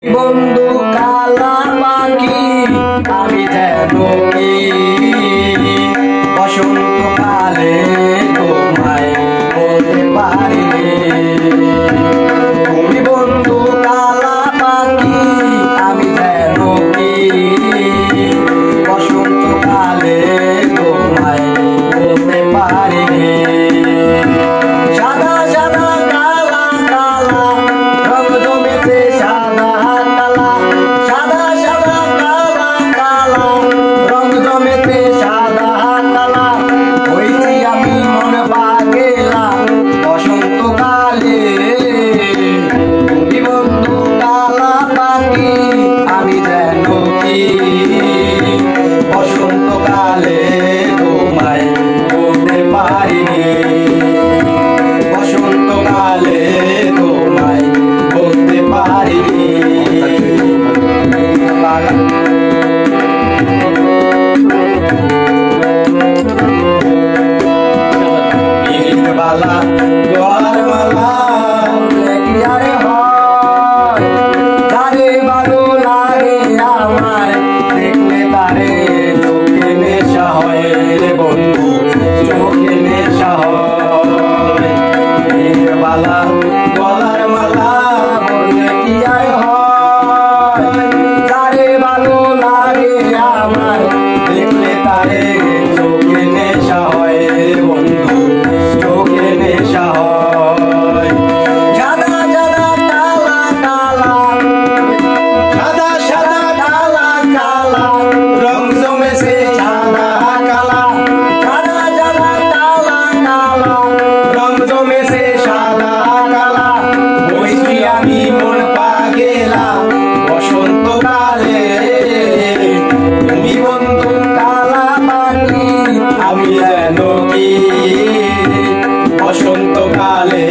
বন্ধু কালা পাখি আমি যেন কি বসন্তকালে তোমায় বলতে পারি তুমি বন্ধু কালা পাখি আমি যেন কি বসন্তকালে তোমায় বলতে পারি সাদা সাদা কালা কালা রং জমেছে সাদা কালা সাদা সাদা কালা কালা রং জমেছে সাদা কালা হইছি আমি মন পাগেলা বসন্তকালে তুমি বন্ধু কালা পাখি আমি যেন কি বসন্তকালে তোমায় বলতে পারিনি বসন্তকালে তোমায় বলতে পারিনি বালা গোয়ার মালা কি আরে হয় তারে ভালো লাগে আমার দেখলে তারে চোখে নেশা হয় রে বন্ধু চোখে নেশা হয় বালা গলার মালা বললে কি আরে হয় তারে ভালো লাগে আমার দেখলে তারে চোখে নেশা হয় রে বন্ধু চোখে নেশা হয় সাদা সাদা কালা কালা সাদা সাদা কালা কালা রং জমেছে সাদা কালা সাদা সাদা কালা কালা রং জমেছে সাদা কালা হইছি আমি মন পাগেলা বসন্তকালে তুমি বন্ধু কালা পাখি আমি যেন কি বসন্তকালে